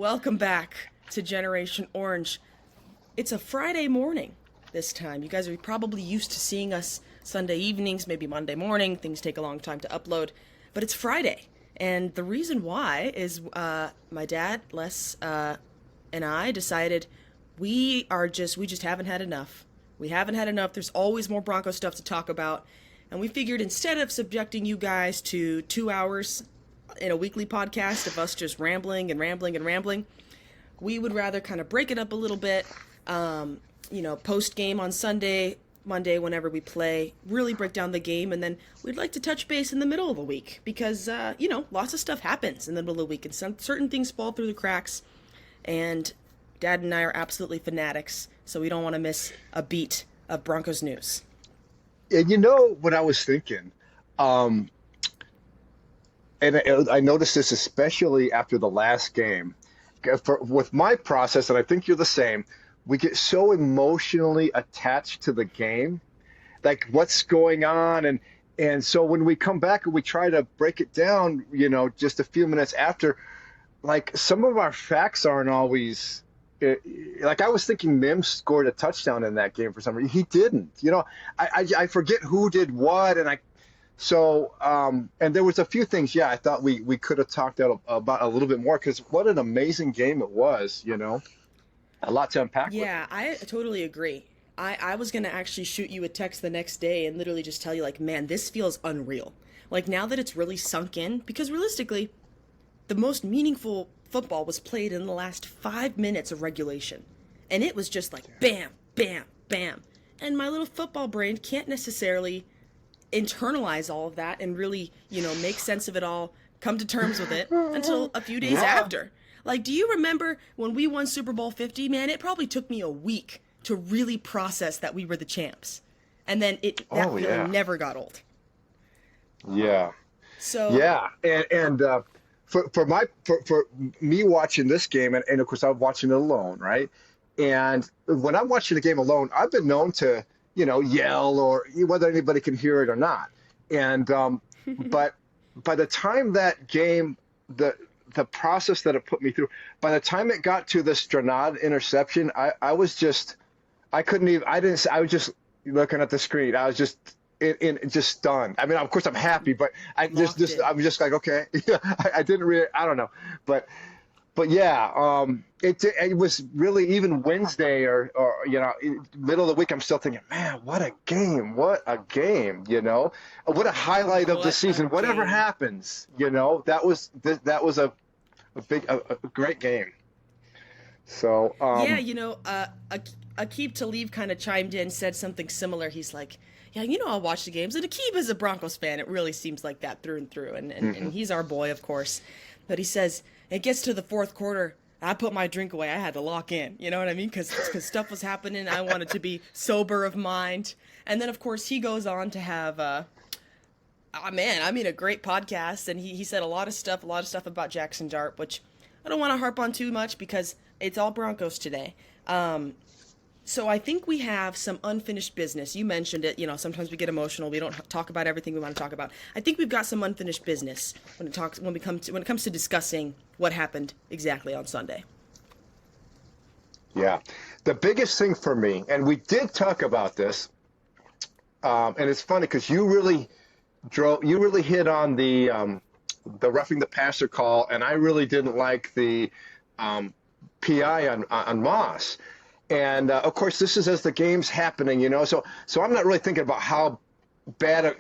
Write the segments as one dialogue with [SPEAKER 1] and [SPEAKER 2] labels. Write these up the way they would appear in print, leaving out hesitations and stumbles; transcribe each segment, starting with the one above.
[SPEAKER 1] Welcome back to Generation Orange. It's a Friday morning this time. You guys are probably used to seeing us Sunday evenings, maybe Monday morning. Things take a long time to upload, but it's Friday. And the reason why is my dad, Les, and I decided we just haven't had enough. We haven't had enough. There's always more Broncos stuff to talk about. And we figured instead of subjecting you guys to 2 hours in a weekly podcast of us just rambling, we would rather kind of break it up a little bit, post game on Sunday, Monday, whenever we play, really break down the game, and then we'd like to touch base in the middle of the week because, lots of stuff happens in the middle of the week, and certain things fall through the cracks, and Dad and I are absolutely fanatics, so we don't want to miss a beat of Broncos news.
[SPEAKER 2] And you know what I was thinking? And I noticed this especially after the last game. With my process, and I think you're the same, we get so emotionally attached to the game, like what's going on. And so when we come back and we try to break it down, just a few minutes after, like some of our facts aren't always like I was thinking Mims scored a touchdown in that game for some reason. He didn't. I forget who did what, and and there was a few things, I thought we could have talked about a little bit more because what an amazing game it was, a lot to unpack.
[SPEAKER 1] Yeah, I totally agree. I was going to actually shoot you a text the next day and literally just tell you, like, man, this feels unreal. Like, now that it's really sunk in, because realistically, the most meaningful football was played in the last 5 minutes of regulation. And it was just like, bam, bam, bam. And my little football brain can't necessarily internalize all of that and really, make sense of it all, come to terms with it until a few days after. Like, do you remember when we won Super Bowl 50? Man, it probably took me a week to really process that we were the champs. And then that feeling never got old.
[SPEAKER 2] Yeah.
[SPEAKER 1] So
[SPEAKER 2] yeah, and for me watching this game, and of course I'm watching it alone, right? And when I'm watching the game alone, I've been known to yell or whether anybody can hear it or not. And but by the time that game, the process that it put me through, by the time it got to the Stranad interception, I was just looking at the screen. I was just just stunned. I mean, of course I'm happy, but I'm just like, okay, I didn't really, I don't know, but yeah, it was really even Wednesday or middle of the week. I'm still thinking, man, what a game, what a what a highlight of the season. Whatever happens, that was a great game. So
[SPEAKER 1] Aqib Talib kind of chimed in, said something similar. He's like, yeah, I'll watch the games. And Aqib is a Broncos fan. It really seems like that through and through. And he's our boy, of course. But he says, it gets to the fourth quarter, I put my drink away. I had to lock in. You know what I mean? Because stuff was happening. I wanted to be sober of mind. And then, of course, he goes on to have, a great podcast. And he said a lot of stuff about Jackson Dart, which I don't want to harp on too much because it's all Broncos today. So I think we have some unfinished business. You mentioned it. Sometimes we get emotional. We don't talk about everything we want to talk about. I think we've got some unfinished business when it comes to discussing what happened exactly on Sunday.
[SPEAKER 2] Yeah, the biggest thing for me, and we did talk about this, and it's funny because you really hit on the roughing the passer call, and I really didn't like the PI on Moss. And of course, this is as the game's happening, So I'm not really thinking about how bad,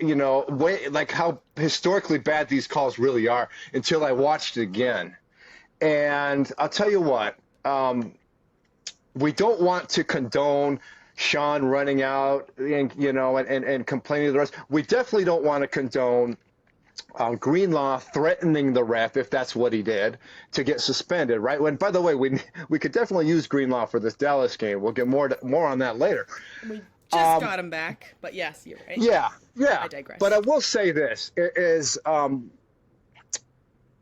[SPEAKER 2] how historically bad these calls really are until I watched it again. And I'll tell you what, we don't want to condone Sean running out and complaining to the rest. We definitely don't want to condone Greenlaw threatening the ref, if that's what he did, to get suspended, right? When, by the way, we could definitely use Greenlaw for this Dallas game. We'll get more on that later.
[SPEAKER 1] We just got him back, but yes, you're right.
[SPEAKER 2] Yeah.
[SPEAKER 1] I digress.
[SPEAKER 2] But I will say this, is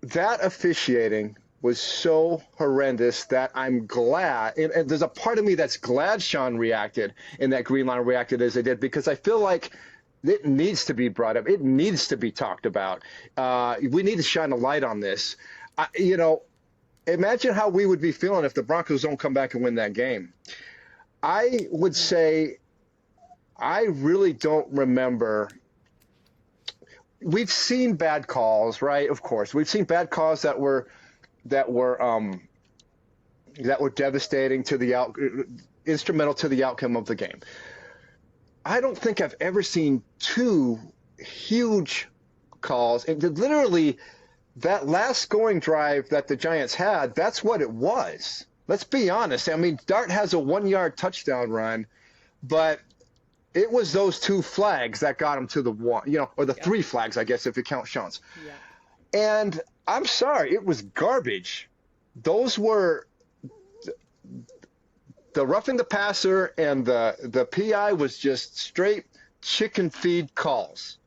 [SPEAKER 2] that officiating was so horrendous that I'm glad, and there's a part of me that's glad Sean reacted and that Greenlaw reacted as they did, because I feel like it needs to be brought up. It needs to be talked about. We need to shine a light on this. imagine how we would be feeling if the Broncos don't come back and win that game. I would say I really don't remember. We've seen bad calls, right? Of course, we've seen bad calls that were devastating to instrumental to the outcome of the game. I don't think I've ever seen two huge calls, and literally that last scoring drive that the Giants had, that's what it was. Let's be honest. I mean, Dart has a 1-yard touchdown run, but it was those two flags that got him to the one, or the three flags, I guess, if you count Sean's.
[SPEAKER 1] Yeah.
[SPEAKER 2] And I'm sorry, it was garbage. Those were the roughing the passer, and the PI was just straight chicken feed calls.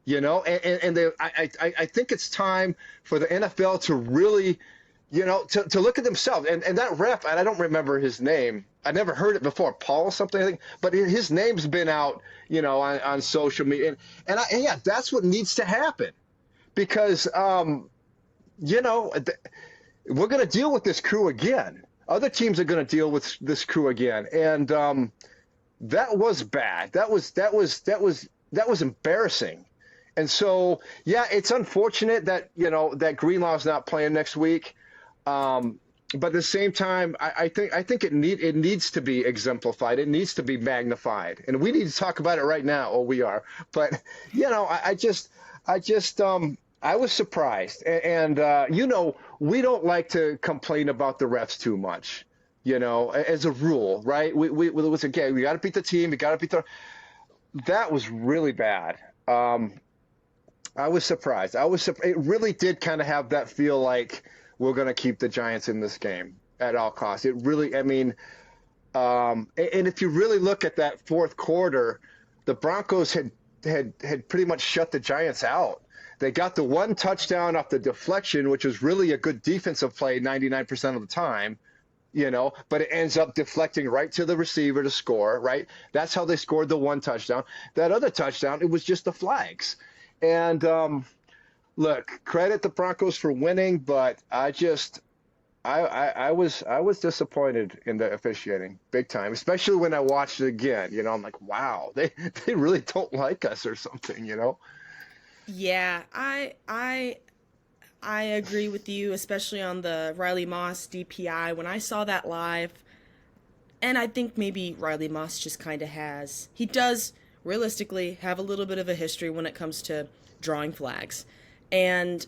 [SPEAKER 2] I think it's time for the NFL to really, to look at themselves. And that ref, and I don't remember his name. I never heard it before, Paul something, I think. But his name's been out, on social media. And that's what needs to happen. Because, we're going to deal with this crew again. Other teams are going to deal with this crew again. And that was bad. That was embarrassing. And so, it's unfortunate that, that Greenlaw's not playing next week. But at the same time, I think it needs to be exemplified. It needs to be magnified. And we need to talk about it right now. Oh, we are. But, I was surprised. And we don't like to complain about the refs too much, as a rule, right? We got to beat the team. We got to beat that was really bad. I was surprised. It really did kind of have that feel like we're going to keep the Giants in this game at all costs. It really, and if you really look at that fourth quarter, the Broncos had pretty much shut the Giants out. They got the one touchdown off the deflection, which was really a good defensive play 99% of the time, but it ends up deflecting right to the receiver to score, right? That's how they scored the one touchdown. That other touchdown, it was just the flags. And look, credit the Broncos for winning, but I was disappointed in the officiating big time, especially when I watched it again. I'm like, wow, they really don't like us or something,
[SPEAKER 1] Yeah, I agree with you, especially on the Riley Moss DPI. When I saw that live, and I think maybe Riley Moss just kind of he does realistically have a little bit of a history when it comes to drawing flags. And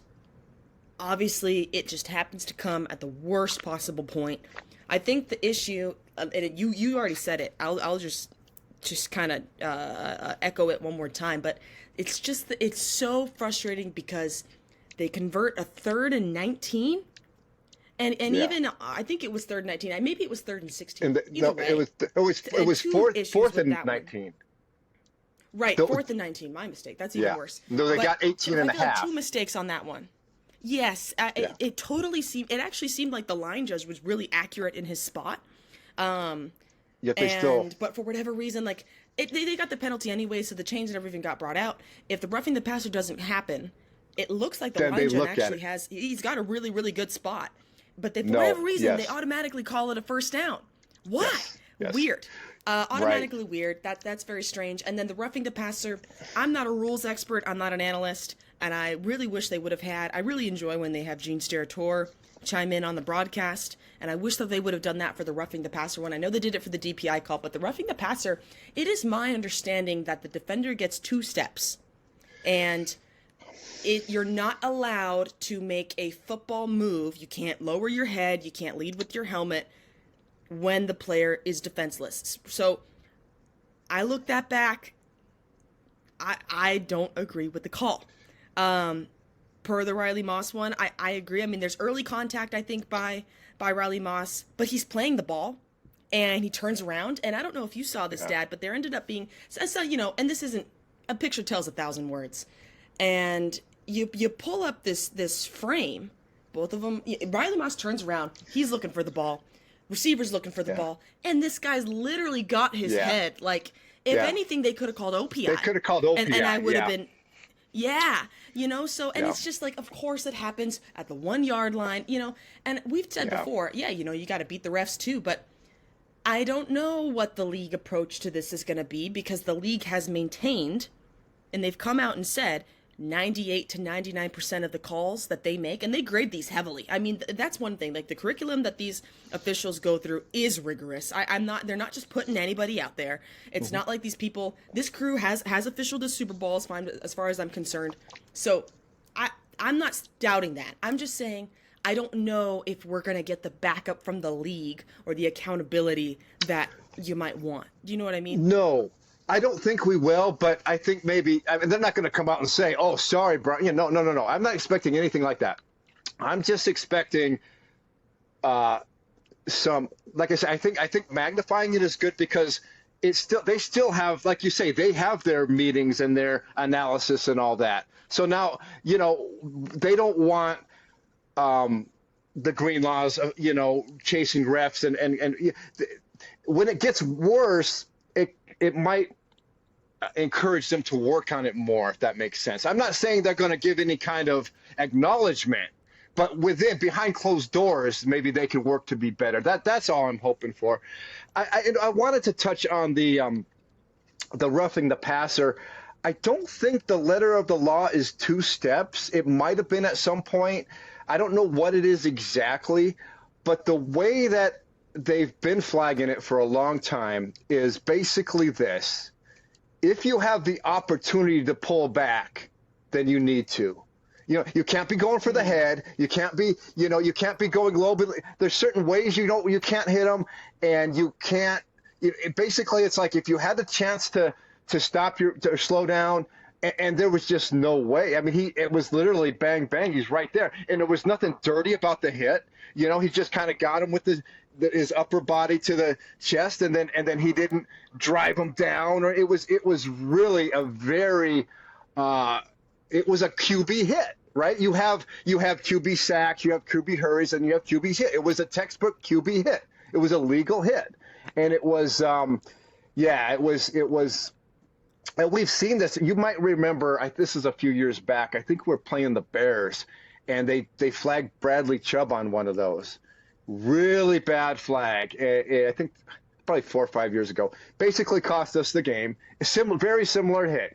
[SPEAKER 1] obviously it just happens to come at the worst possible point. I think the issue, and you already said it, I'll just kind of echo it one more time, but it's so frustrating because they convert a 3rd and 19, and even I think it was 3rd and 19. Maybe it was 3rd and 16.
[SPEAKER 2] It was fourth and 19.
[SPEAKER 1] Right, 4th and 19. My mistake. That's even worse.
[SPEAKER 2] No, they got 18 and a half.
[SPEAKER 1] 2 mistakes on that one. Yes, it totally seemed. It actually seemed like the line judge was really accurate in his spot.
[SPEAKER 2] Yet they
[SPEAKER 1] but for whatever reason, they got the penalty anyway, so the chains and everything got brought out. If the roughing the passer doesn't happen, it looks like the line judge actually he's got a really, really good spot. But for whatever reason, they automatically call it a first down. Why?
[SPEAKER 2] Yes.
[SPEAKER 1] Weird. Automatically weird. That's very strange. And then the roughing the passer, I'm not a rules expert. I'm not an analyst. And I really wish they would have I really enjoy when they have Gene Steratore chime in on the broadcast. And I wish that they would have done that for the roughing the passer one. I know they did it for the DPI call, but the roughing the passer, it is my understanding that the defender gets 2 steps. And you're not allowed to make a football move. You can't lower your head. You can't lead with your helmet when the player is defenseless. So I look that back. I don't agree with the call. Per the Riley Moss one, I agree. I mean, there's early contact, I think, by Riley Moss, but he's playing the ball and he turns around. And I don't know if you saw this, Dad, but there ended up being, so, and this isn't, a picture tells 1,000 words. And you pull up this frame, both of them. Riley Moss turns around. He's looking for the ball. Receiver's looking for the ball. And this guy's literally got his head. Like, if anything, they could have called OPI.
[SPEAKER 2] They could have called OPI.
[SPEAKER 1] And I would have been, Yeah, so, and
[SPEAKER 2] Yeah.
[SPEAKER 1] it's just like, of course it happens at the 1 yard line, and we've said
[SPEAKER 2] Yeah.
[SPEAKER 1] before, yeah, you got to beat the refs too, but I don't know what the league approach to this is going to be because the league has maintained, and they've come out and said 98 to 99% of the calls that they make, and they grade these heavily. I mean, that's one thing. Like the curriculum that these officials go through is rigorous. They're not just putting anybody out there. It's not like these people, this crew has officialed the Super Bowl as far as I'm concerned. So I'm not doubting that. I'm just saying, I don't know if we're going to get the backup from the league or the accountability that you might want. Do you know what I mean?
[SPEAKER 2] No, I don't think we will, but I think maybe, I mean, they're not going to come out and say, "Oh, sorry, bro." No. I'm not expecting anything like that. I'm just expecting some, like I said, I think magnifying it is good because they still have, like you say, they have their meetings and their analysis and all that. So now, they don't want the green laws, chasing refs and when it gets worse, it might encourage them to work on it more, if that makes sense. I'm not saying they're going to give any kind of acknowledgement, but behind closed doors, maybe they can work to be better. That's all I'm hoping for. I wanted to touch on the roughing the passer. I don't think the letter of the law is 2 steps. It might have been at some point. I don't know what it is exactly, but the way that they've been flagging it for a long time is basically this. If you have the opportunity to pull back, then you need to. You can't be going for the head. You can't be going low. But there's certain ways you can't hit them, and you can't. Basically, it's like if you had the chance to stop to slow down, and there was just no way. I mean, it was literally bang bang. He's right there, and there was nothing dirty about the hit. He just kind of got him with his upper body to the chest, and then he didn't drive him down. Or it was really a very it was a QB hit, right? You have QB sacks, you have QB hurries, and you have QB hit. It was a textbook QB hit. It was a legal hit, and it was it was. And we've seen this. You might remember. This is a few years back. I think we're playing the Bears, and they flagged Bradley Chubb on one of those. Really bad flag. I think probably 4 or 5 years ago. Basically cost us the game. Very similar hit.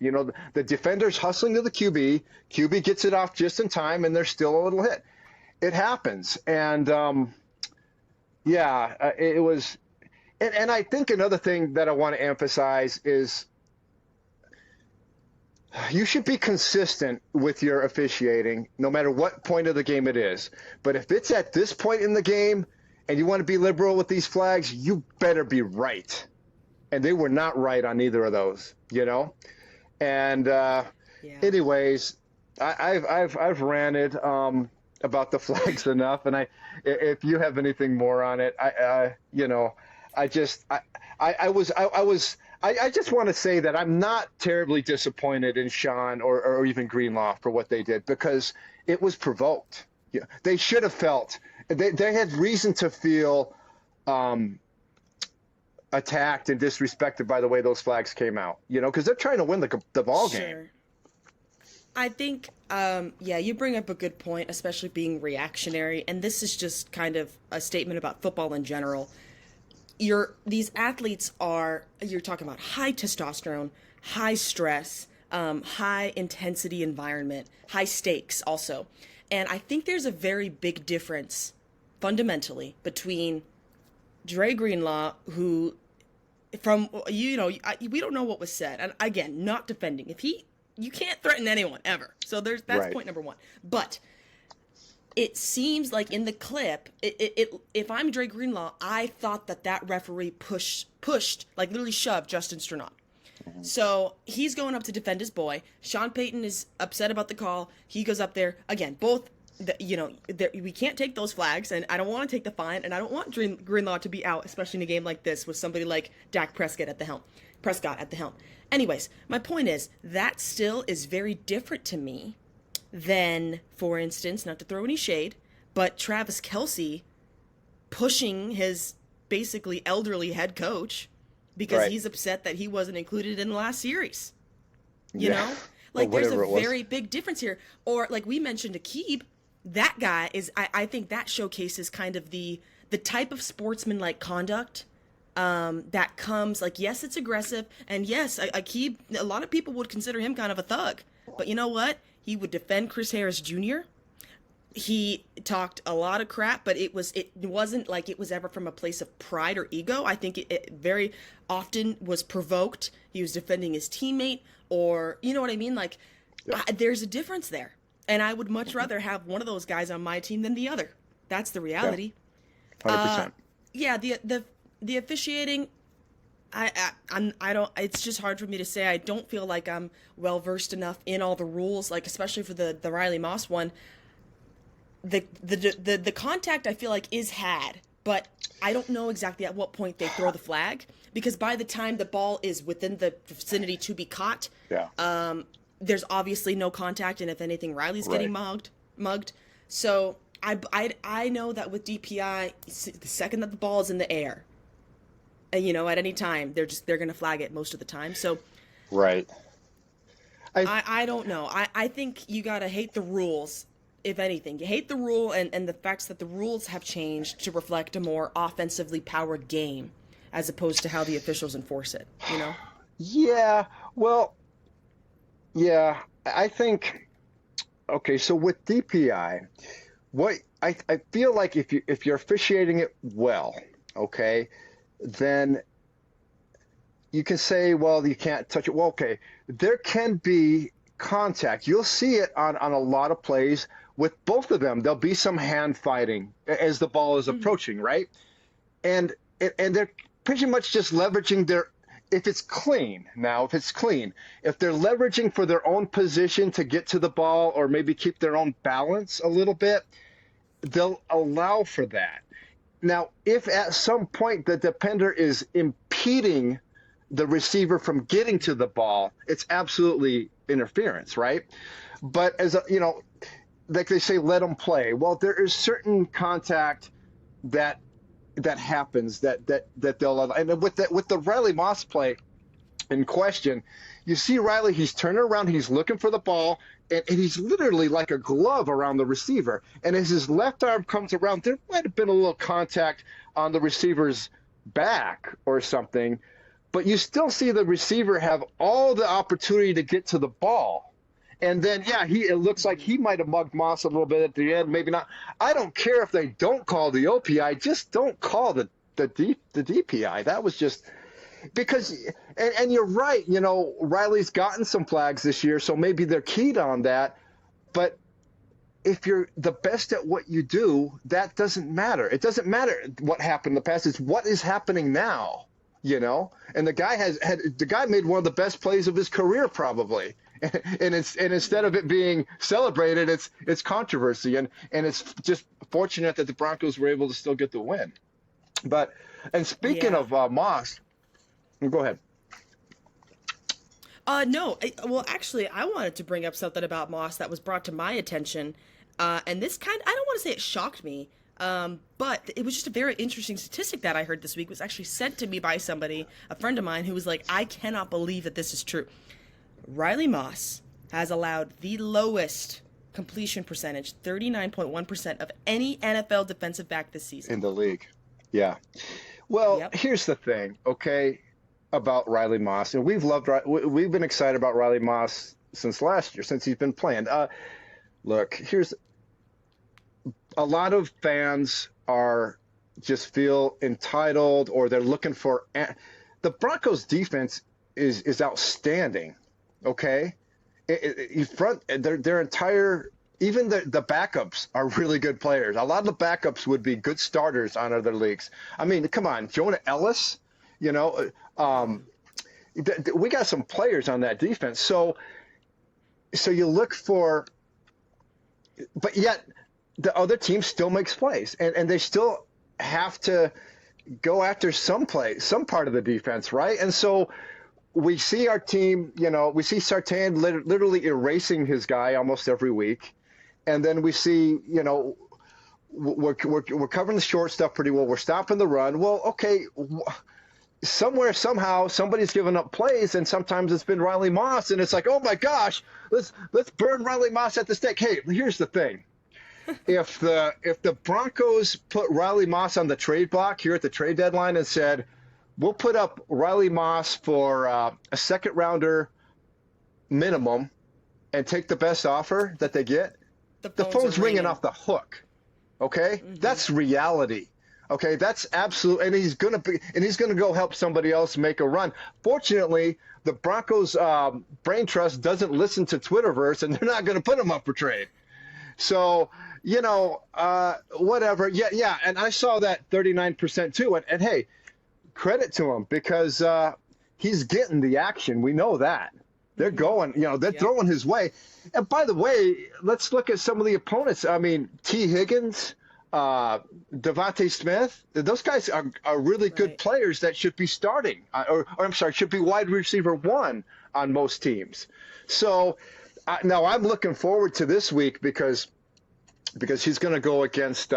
[SPEAKER 2] The defender's hustling to the QB. QB gets it off just in time, and there's still a little hit. It happens, and it was. And I think another thing that I want to emphasize is you should be consistent with your officiating no matter what point of the game it is. But if it's at this point in the game and you want to be liberal with these flags, you better be right. And they were not right on either of those, And anyways, I've ranted about the flags enough. And if you have anything more on it, I just want to say that I'm not terribly disappointed in Sean or even Greenlaw for what they did because it was provoked. Yeah, they should have felt they had reason to feel attacked and disrespected by the way those flags came out. Because they're trying to win the ball game.
[SPEAKER 1] Sure. I think, you bring up a good point, especially being reactionary, and this is just kind of a statement about football in general. These athletes you're talking about high testosterone, high stress, high intensity environment, high stakes also. And I think there's a very big difference fundamentally between Dre Greenlaw, who we don't know what was said. And again, not defending. You can't threaten anyone ever. So that's
[SPEAKER 2] right.
[SPEAKER 1] Point number one. But it seems like in the clip, if I'm Dre Greenlaw, I thought that referee pushed, like literally shoved Justin Sternot. Mm-hmm. So he's going up to defend his boy. Sean Payton is upset about the call. He goes up there. Again, we can't take those flags, and I don't want to take the fine, and I don't want Greenlaw to be out, especially in a game like this with somebody like Dak Prescott at the helm. Anyways, my point is, that still is very different to me than, for instance, not to throw any shade, but Travis Kelce pushing his basically elderly head coach because
[SPEAKER 2] right.
[SPEAKER 1] he's upset that he wasn't included in the last series. You know?
[SPEAKER 2] or
[SPEAKER 1] Like, there's a
[SPEAKER 2] whatever it was.
[SPEAKER 1] very big difference here. Or, like we mentioned, Akib, that guy is, I think that showcases kind of the type of sportsman-like conduct that comes, like, yes, it's aggressive, and yes, Akib, a lot of people would consider him kind of a thug. But you know what? He would defend Chris Harris Jr. He talked a lot of crap, but it wasn't like it was ever from a place of pride or ego. I think it very often was provoked. He was defending his teammate, or you know what I mean? Like, there's a difference there, and I would much rather have one of those guys on my team than the other. That's the reality.
[SPEAKER 2] 100%.
[SPEAKER 1] Yeah, the officiating, I don't. It's just hard for me to say. I don't feel like I'm well versed enough in all the rules, like especially for the Riley Moss one. The contact I feel like is had, but I don't know exactly at what point they throw the flag, because by the time the ball is within the vicinity to be caught, there's obviously no contact, and if anything, Riley's getting mugged. So I know that with DPI, the second that the ball is in the air, and at any time they're gonna flag it most of the time. So I don't know. I think you gotta hate the rules. If anything, you hate the rule and the fact that the rules have changed to reflect a more offensively powered game as opposed to how the officials enforce it,
[SPEAKER 2] Yeah, well, yeah, I think, okay, so with DPI, what I feel like if you're officiating it well, okay, then you can say, well, you can't touch it. Well, okay, there can be contact. You'll see it on a lot of plays. With both of them, there'll be some hand fighting as the ball is approaching, right? And they're pretty much just leveraging if it's clean, if they're leveraging for their own position to get to the ball or maybe keep their own balance a little bit, they'll allow for that. Now, if at some point the defender is impeding the receiver from getting to the ball, it's absolutely interference, right? But like they say, let them play. Well, there is certain contact that happens that they'll allow. And with the Riley Moss play in question, you see Riley, he's turning around, he's looking for the ball, and he's literally like a glove around the receiver. And as his left arm comes around, there might have been a little contact on the receiver's back or something, but you still see the receiver have all the opportunity to get to the ball. And then, it looks like he might have mugged Moss a little bit at the end, maybe not. I don't care if they don't call the OPI, just don't call the DPI. That was just because, and you're right, Riley's gotten some flags this year, so maybe they're keyed on that. But if you're the best at what you do, that doesn't matter. It doesn't matter what happened in the past. It's what is happening now, And the guy made one of the best plays of his career, probably. And instead of it being celebrated, it's controversy, and it's just fortunate that the Broncos were able to still get the win. And speaking of Moss, go ahead.
[SPEAKER 1] No, well, actually, I wanted to bring up something about Moss that was brought to my attention, and this I don't want to say it shocked me, but it was just a very interesting statistic that I heard this week. It was actually sent to me by somebody, a friend of mine, who was like, I cannot believe that this is true. Riley Moss has allowed the lowest completion percentage, 39.1% of any NFL defensive back this season.
[SPEAKER 2] In the league. Yeah. Well, Here's the thing, okay, about Riley Moss. And we've been excited about Riley Moss since last year, since he's been playing. Look, here's a lot of fans just feel entitled, or they're looking for the Broncos defense is outstanding. Okay, their entire, even the backups are really good players. A lot of the backups would be good starters on other leagues. I mean, come on, Jonah Ellis, we got some players on that defense. So you look for, but yet the other team still makes plays, and they still have to go after some part of the defense, right? And so we see our team, we see Sartain literally erasing his guy almost every week. And then we see, we're covering the short stuff pretty well. We're stopping the run. Well, okay, somewhere, somehow, somebody's given up plays, and sometimes it's been Riley Moss, and it's like, oh my gosh, let's burn Riley Moss at the stake. Hey, here's the thing. If the Broncos put Riley Moss on the trade block here at the trade deadline and said, we'll put up Riley Moss for a second rounder minimum and take the best offer that they get, the phone's ringing off the hook. Okay? Mm-hmm. That's reality. Okay? That's absolute, and he's gonna go help somebody else make a run. Fortunately, the Broncos brain trust doesn't listen to Twitterverse, and they're not gonna put him up for trade. So, whatever. Yeah, and I saw that 39% too. And hey, credit to him, because he's getting the action. We know that. They're going, they're throwing his way. And by the way, let's look at some of the opponents. I mean, T. Higgins, Javonte Smith, those guys are really good players that should be starting, or I'm sorry, should be wide receiver one on most teams. So now I'm looking forward to this week because he's going to go against,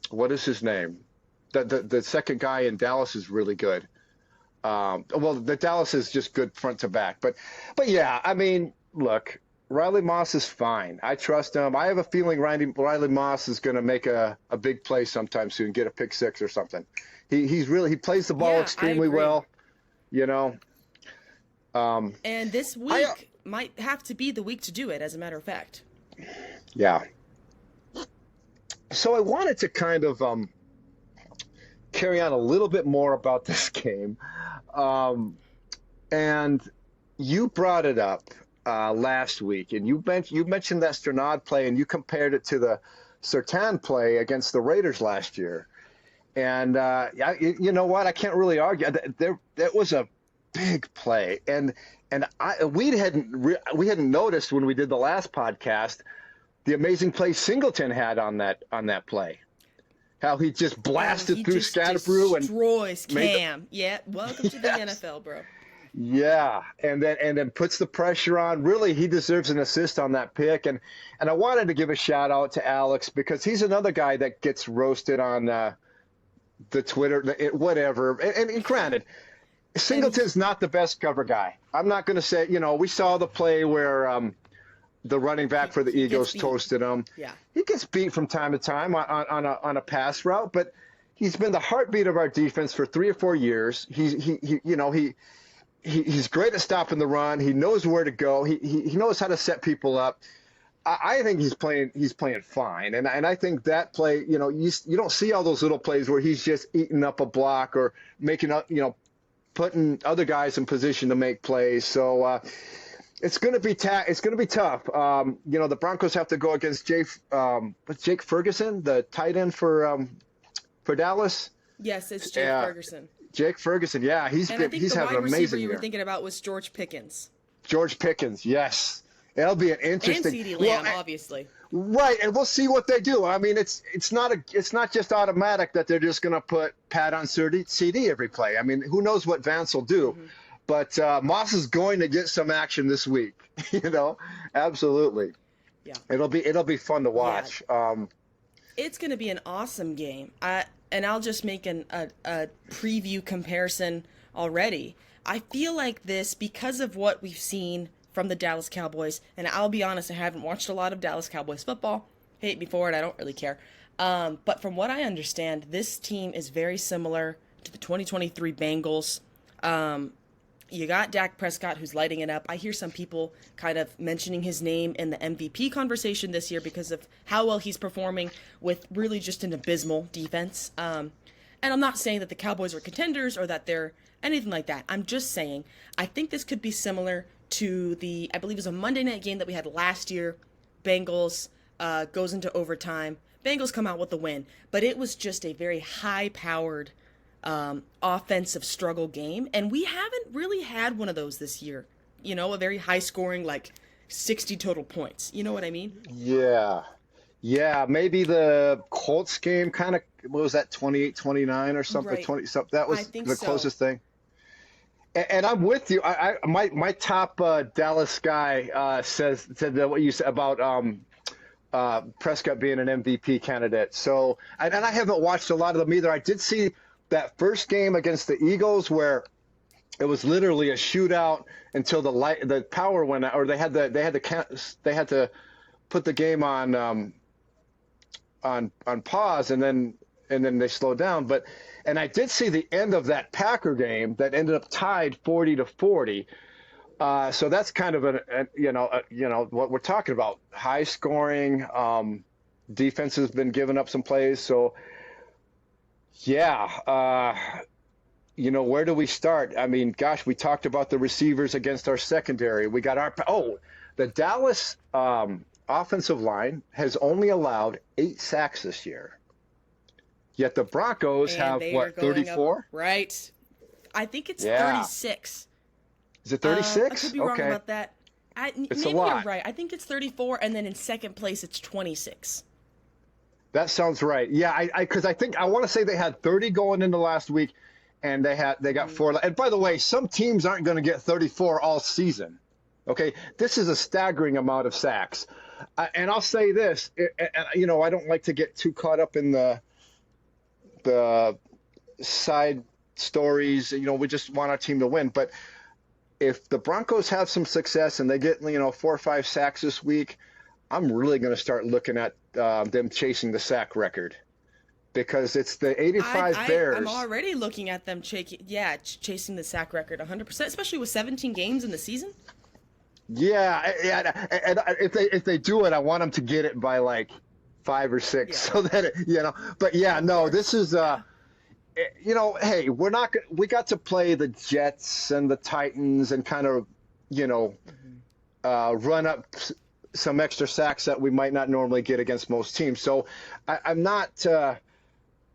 [SPEAKER 2] what is his name? The second guy in Dallas is really good. Well, the Dallas is just good front to back. But yeah, I mean, look, Riley Moss is fine. I trust him. I have a feeling Riley Moss is going to make a big play sometime soon, get a pick six or something. He plays the ball extremely well,
[SPEAKER 1] and this week might have to be the week to do it, as a matter of fact.
[SPEAKER 2] Yeah. So I wanted to kind of carry on a little bit more about this game. And you brought it up last week, and you mentioned that Sternad play, and you compared it to the Surtain play against the Raiders last year. And you know what? I can't really argue. That was a big play, and we hadn't noticed when we did the last podcast the amazing play Singleton had on that play. How he just blasted through Scatterbrew and
[SPEAKER 1] destroys Cam. Welcome to the NFL, bro.
[SPEAKER 2] Yeah, and then puts the pressure on. Really, he deserves an assist on that pick. And I wanted to give a shout out to Alex, because he's another guy that gets roasted on the Twitter, whatever. And granted, Singleton's not the best cover guy. I'm not going to say, we saw the play where the running back for the Eagles toasted him. Yeah, he gets beat from time to time on a pass route, but he's been the heartbeat of our defense for 3 or 4 years. He's great at stopping the run. He knows where to go. He knows how to set people up. I think he's playing fine, and I think that play, you don't see all those little plays where he's just eating up a block or making up, putting other guys in position to make plays. So. It's going to be tough. The Broncos have to go against Jake Ferguson, the tight end for Dallas.
[SPEAKER 1] Yes, it's Jake Ferguson.
[SPEAKER 2] Jake Ferguson, yeah, he's having an amazing year.
[SPEAKER 1] And I think the wide receiver you were thinking about was George Pickens.
[SPEAKER 2] George Pickens, yes. It'll be an interesting.
[SPEAKER 1] And CeeDee Lamb, obviously.
[SPEAKER 2] Right, and we'll see what they do. I mean, it's not just automatic that they're just going to put Pat on CD every play. I mean, who knows what Vance will do. Mm-hmm. But Moss is going to get some action this week, absolutely. Yeah, it'll be fun to watch. Yeah.
[SPEAKER 1] It's going to be an awesome game. And I'll just make a preview comparison already. I feel like this, because of what we've seen from the Dallas Cowboys, and I'll be honest, I haven't watched a lot of Dallas Cowboys football. Hate me for it, I don't really care. But from what I understand, this team is very similar to the 2023 Bengals. You got Dak Prescott, who's lighting it up. I hear some people kind of mentioning his name in the MVP conversation this year because of how well he's performing with really just an abysmal defense. And I'm not saying that the Cowboys are contenders or that they're anything like that. I'm just saying I think this could be similar to I believe it was a Monday night game that we had last year. Bengals goes into overtime. Bengals come out with the win. But it was just a very high-powered offensive struggle game, and we haven't really had one of those this year. A very high scoring, like 60 total points. You know what I mean? Yeah,
[SPEAKER 2] maybe the Colts game kind of, what was that, 28-29 or something?
[SPEAKER 1] Right.
[SPEAKER 2] 20 something. That was the closest thing. And I'm with you. My top Dallas guy said that what you said about Prescott being an MVP candidate. So, and I haven't watched a lot of them either. I did see that first game against the Eagles where it was literally a shootout until the power went out, or they had to put the game on pause, and then they slowed down. And I did see the end of that Packer game that ended up tied 40-40. So that's kind of what we're talking about. High scoring. Defense has been giving up some plays. So yeah, where do we start? I mean, gosh, we talked about the receivers against our secondary. We got the Dallas offensive line has only allowed 8 sacks this year. Yet the Broncos have, 34?
[SPEAKER 1] Right. I think it's 36.
[SPEAKER 2] Is it 36?
[SPEAKER 1] I could be wrong about that.
[SPEAKER 2] It's
[SPEAKER 1] maybe
[SPEAKER 2] a lot.
[SPEAKER 1] You're right. I think it's 34, and then in second place it's 26.
[SPEAKER 2] That sounds right. Yeah, because I want to say they had 30 going into last week, and they got 4. And by the way, some teams aren't going to get 34 all season. Okay, this is a staggering amount of sacks. And I'll say this, I don't like to get too caught up in the side stories. We just want our team to win. But if the Broncos have some success and they get 4 or 5 sacks this week, I'm really going to start looking at them chasing the sack record, because it's the 85 Bears.
[SPEAKER 1] I'm already looking at them chasing the sack record 100%, especially with 17 games in the season.
[SPEAKER 2] Yeah, and if they do it, I want them to get it by like 5 or 6, so that But yeah, no, this is hey, we got to play the Jets and the Titans and kind of run up some extra sacks that we might not normally get against most teams. So I'm not.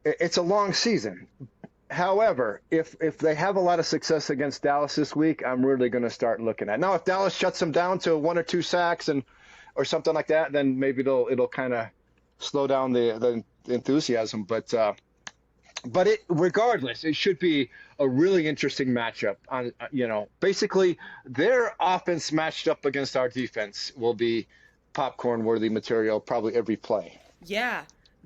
[SPEAKER 2] It's a long season. However, if they have a lot of success against Dallas this week, I'm really going to start looking at. Now, if Dallas shuts them down to 1 or 2 sacks or something like that, then maybe it'll kind of slow down the enthusiasm. But regardless, it should be a really interesting matchup. Basically their offense matched up against our defense will be popcorn-worthy material probably every play.
[SPEAKER 1] Yeah.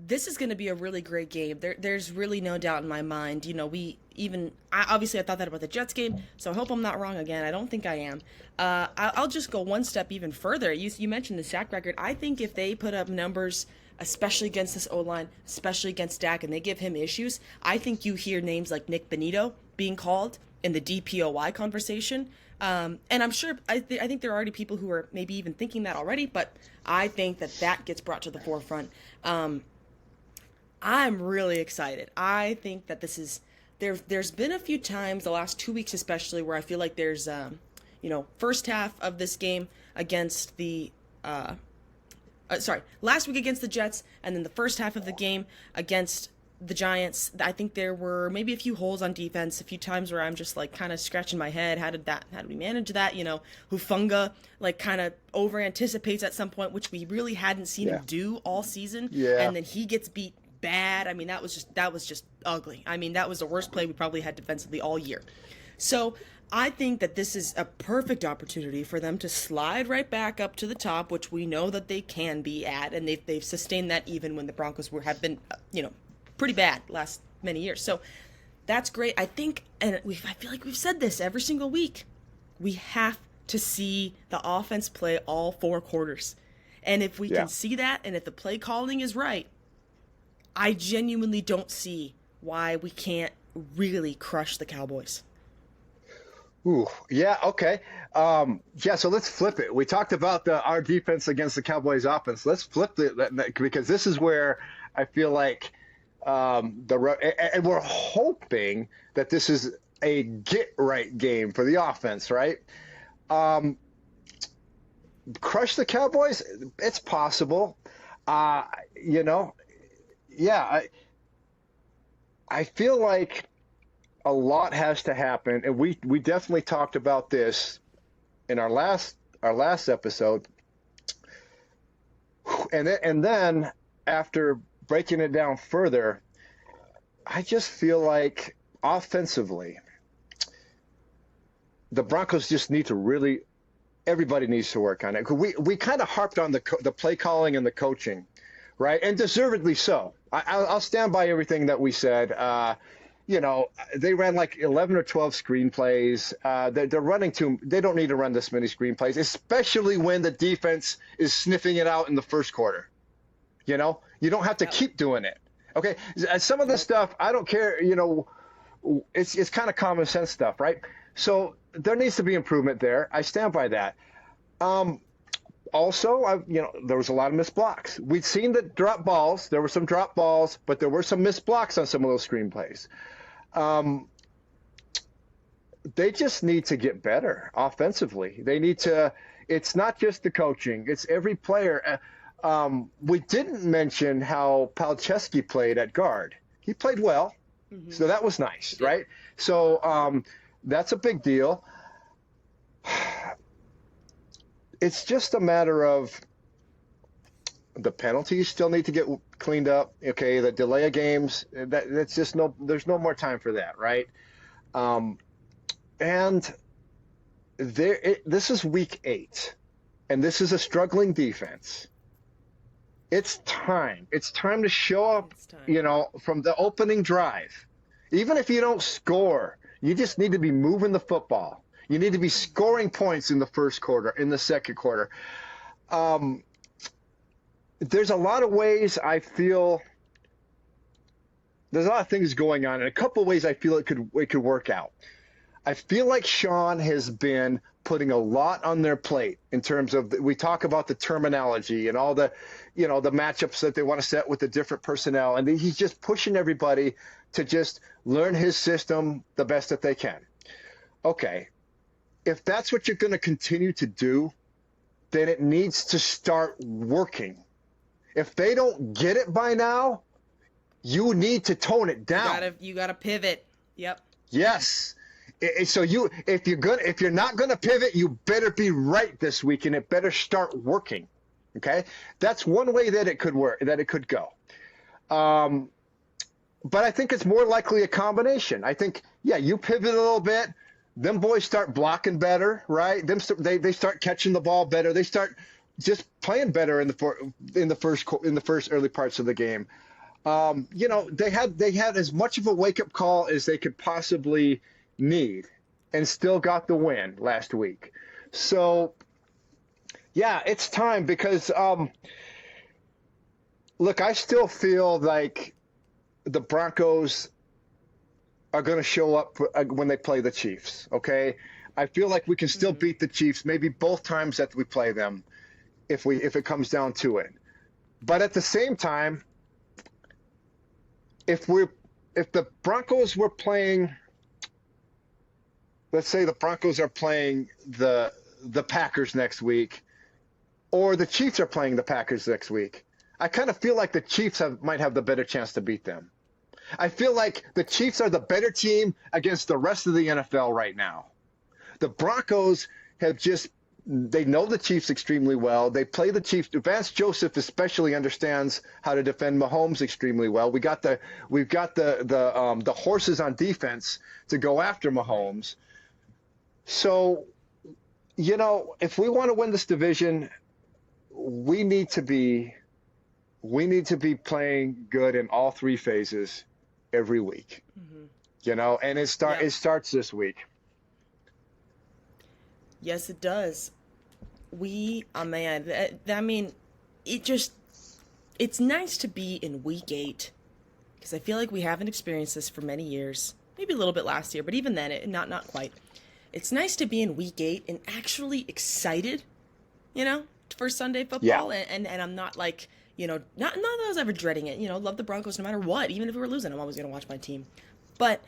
[SPEAKER 1] This is going to be a really great game. There's really no doubt in my mind. Obviously I thought that about the Jets game, so I hope I'm not wrong again. I don't think I am. I'll just go one step even further. You mentioned the sack record. I think if they put up numbers, especially against this O-line, especially against Dak, and they give him issues, I think you hear names like Nick Benito being called in the DPOY conversation. And I'm sure, I think there are already people who are maybe even thinking that already, but I think that gets brought to the forefront. I'm really excited. I think that this is there's been a few times the last 2 weeks especially where I feel like there's first half of this game against the last week against the Jets, and then the first half of the game against the Giants. I think there were maybe a few holes on defense, a few times where I'm just like kind of scratching my head. How did we manage that? Hufunga like kind of over anticipates at some point, which we really hadn't seen him do all season.
[SPEAKER 2] Yeah.
[SPEAKER 1] And then he gets beat bad. I mean, that was just ugly. I mean, that was the worst play we probably had defensively all year. So I think that this is a perfect opportunity for them to slide right back up to the top, which we know that they can be at, and they've sustained that even when the Broncos have been pretty bad last many years. So that's great. I think, and I feel like we've said this every single week, we have to see the offense play all 4 quarters. And if we can see that, and if the play calling is right, I genuinely don't see why we can't really crush the Cowboys.
[SPEAKER 2] Ooh, yeah, okay. So let's flip it. We talked about our defense against the Cowboys offense. Let's flip it, because this is where I feel like and we're hoping that this is a get-right game for the offense, right? Crush the Cowboys? It's possible. I feel like a lot has to happen, and we definitely talked about this in our last episode. And then after breaking it down further, I just feel like offensively, the Broncos just need to everybody needs to work on it. We kind of harped on the play calling and the coaching, right? And deservedly so. I'll stand by everything that we said. they ran like 11 or 12 screenplays. They're running they don't need to run this many screenplays, especially when the defense is sniffing it out in the first quarter. You don't have to keep doing it. Okay. Some of this stuff, I don't care. It's kind of common sense stuff, right? So there needs to be improvement there. I stand by that. Also, there was a lot of missed blocks. We'd seen the drop balls. There were some drop balls, but there were some missed blocks on some of those screenplays. They just need to get better offensively. They need to. It's not just the coaching. It's every player. We didn't mention how Palczewski played at guard. He played well, so that was nice, right? So that's a big deal. It's just a matter of the penalties still need to get cleaned up. Okay, the delay of games, that's just there's no more time for that, right? And this is week 8, and this is a struggling defense. It's time. It's time to show up, from the opening drive. Even if you don't score, you just need to be moving the football. You need to be scoring points in the first quarter, in the second quarter. There's a lot of ways I feel there's a lot of things going on. In a couple of ways I feel it could work out. I feel like Sean has been putting a lot on their plate in terms of we talk about the terminology and all the the matchups that they want to set with the different personnel, and he's just pushing everybody to just learn his system the best that they can. Okay, if that's what you're going to continue to do, then it needs to start working. If they don't get it by now, you need to tone it down.
[SPEAKER 1] You gotta pivot. Yep.
[SPEAKER 2] Yes. So if you're not gonna pivot, you better be right this week, and it better start working. Okay, that's one way that it could work, that it could go. But I think it's more likely a combination. I think, you pivot a little bit. Them boys start blocking better, right? They start catching the ball better. They start just playing better in the first early parts of the game. They had as much of a wake up call as they could possibly need, and still got the win last week. So, it's time because look, I still feel like the Broncos are going to show up when they play the Chiefs, okay? I feel like we can still beat the Chiefs maybe both times that we play them if it comes down to it. But at the same time, if the Broncos were playing, let's say the Broncos are playing the Packers next week, or the Chiefs are playing the Packers next week, I kind of feel like the Chiefs might have the better chance to beat them. I feel like the Chiefs are the better team against the rest of the NFL right now. The Broncos they know the Chiefs extremely well. They play the Chiefs. Vance Joseph especially understands how to defend Mahomes extremely well. We've got the horses on defense to go after Mahomes. So, if we want to win this division, we need to be playing good in all three phases every week. And it starts this week.
[SPEAKER 1] Yes, it does. It's nice to be in week 8, because I feel like we haven't experienced this for many years. Maybe a little bit last year, but even then, not quite. It's nice to be in week 8 and actually excited, for Sunday football.
[SPEAKER 2] Yeah.
[SPEAKER 1] And I'm not like, not that I was ever dreading it. Love the Broncos no matter what. Even if we were losing, I'm always going to watch my team. But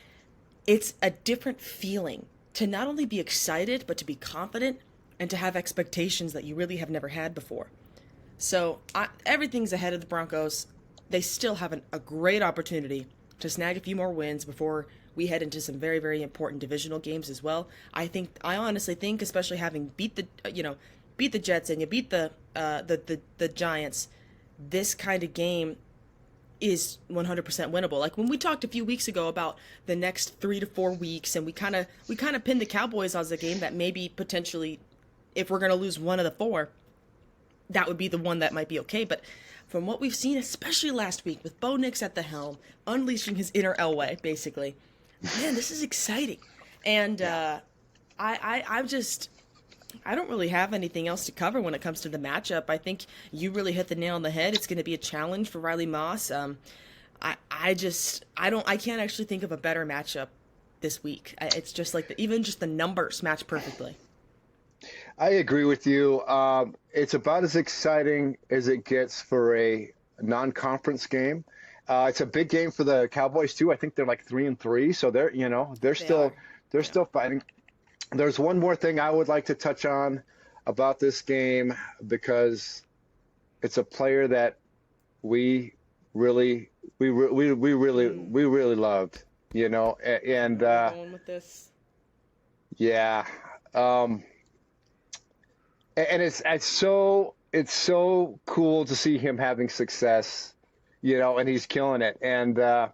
[SPEAKER 1] it's a different feeling to not only be excited, but to be confident and to have expectations that you really have never had before. So everything's ahead of the Broncos. They still have a great opportunity to snag a few more wins before we head into some very, very important divisional games as well. I honestly think, especially having beat the Jets and you beat the Giants, this kind of game is 100% winnable. Like when we talked a few weeks ago about the next 3 to 4 weeks, and we kind of pinned the Cowboys as a game that maybe potentially, if we're going to lose one of the 4, that would be the one that might be okay. But from what we've seen, especially last week with Bo Nix at the helm, unleashing his inner Elway, basically, man, this is exciting. And I'm just, I don't really have anything else to cover when it comes to the matchup. I think you really hit the nail on the head. It's going to be a challenge for Riley Moss. I can't actually think of a better matchup this week. It's just like even just the numbers match perfectly.
[SPEAKER 2] I agree with you. It's about as exciting as it gets for a non-conference game. It's a big game for the Cowboys too. I think they're like 3-3, so they're still fighting. There's one more thing I would like to touch on about this game because it's a player that we really loved, and
[SPEAKER 1] Going with this.
[SPEAKER 2] yeah, and it's so cool to see him having success, and he's killing it, and
[SPEAKER 1] We're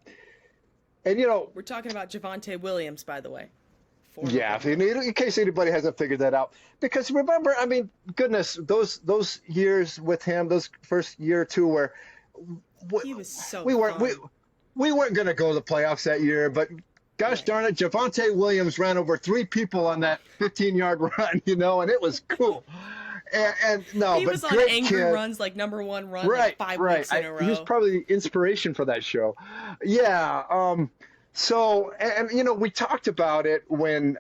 [SPEAKER 1] talking about Javonte Williams, by the way.
[SPEAKER 2] yeah, in case anybody hasn't figured that out, because remember, I mean, goodness, those years with him, those first year or two where
[SPEAKER 1] He was so
[SPEAKER 2] we weren't
[SPEAKER 1] fun.
[SPEAKER 2] we weren't going to go to the playoffs that year, but gosh darn it, Javonte Williams ran over 3 people on that 15-yard run, and it was cool. And no,
[SPEAKER 1] He
[SPEAKER 2] but
[SPEAKER 1] was on
[SPEAKER 2] great
[SPEAKER 1] angry
[SPEAKER 2] kid.
[SPEAKER 1] runs, like number one run,
[SPEAKER 2] Right,
[SPEAKER 1] like 5
[SPEAKER 2] right.
[SPEAKER 1] weeks in a row.
[SPEAKER 2] He was probably the inspiration for that show. Yeah. So, and we talked about it when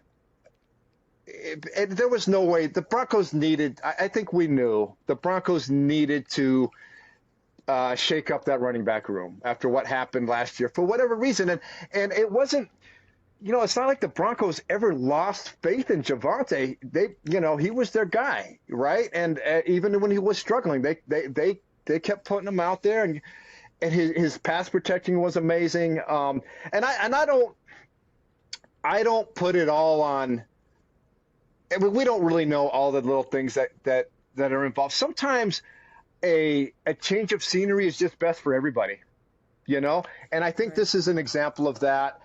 [SPEAKER 2] there was no way the Broncos needed. I think we knew the Broncos needed to shake up that running back room after what happened last year for whatever reason, and it wasn't. It's not like the Broncos ever lost faith in Javonte. He was their guy, right? And even when he was struggling, they kept putting him out there, and his pass protecting was amazing. And I don't put it all on. I mean, we don't really know all the little things that are involved. Sometimes a change of scenery is just best for everybody, And I think this is an example of that.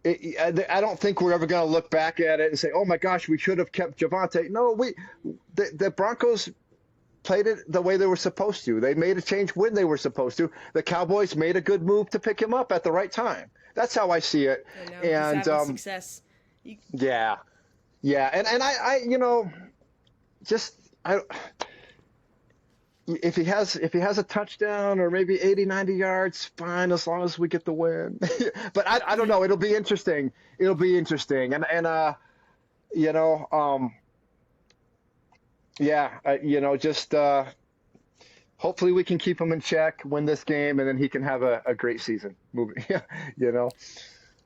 [SPEAKER 2] I don't think we're ever going to look back at it and say, "Oh my gosh, we should have kept Javonte." No, the Broncos played it the way they were supposed to. They made a change when they were supposed to. The Cowboys made a good move to pick him up at the right time. That's how I see it.
[SPEAKER 1] He's having success.
[SPEAKER 2] Yeah, and if he has a touchdown or maybe 80, 90 yards, fine, as long as we get the win. But I don't know. It'll be interesting. Hopefully we can keep him in check, win this game, and then he can have a great season.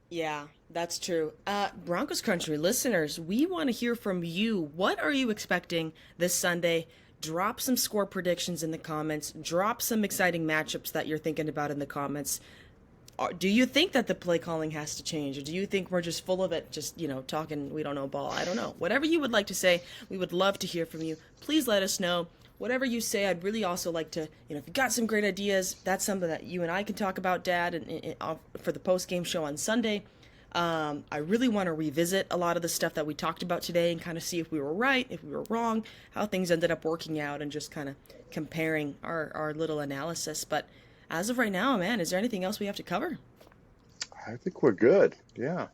[SPEAKER 1] Yeah, that's true. Broncos Country listeners, we want to hear from you. What are you expecting this Sunday? Drop some score predictions in the comments. Drop some exciting matchups that you're thinking about in the comments. Do you think that the play calling has to change? Or do you think we're just full of it, just, talking we don't know ball? I don't know. Whatever you would like to say, we would love to hear from you. Please let us know. Whatever you say, I'd really also like to, if you got some great ideas, that's something that you and I can talk about, Dad, and for the post-game show on Sunday. I really want to revisit a lot of the stuff that we talked about today and kind of see if we were right, if we were wrong, how things ended up working out, and just kind of comparing our little analysis. But as of right now, man, is there anything else we have to cover?
[SPEAKER 2] I think we're good. Yeah.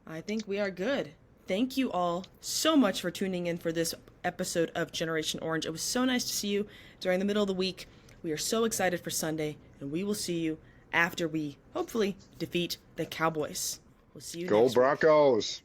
[SPEAKER 1] I think we are good. Thank you all so much for tuning in for this episode of Generation Orange. It was so nice to see you during the middle of the week. We are so excited for Sunday, and we will see you after we hopefully defeat the Cowboys. We'll see you next week.
[SPEAKER 2] Go Broncos.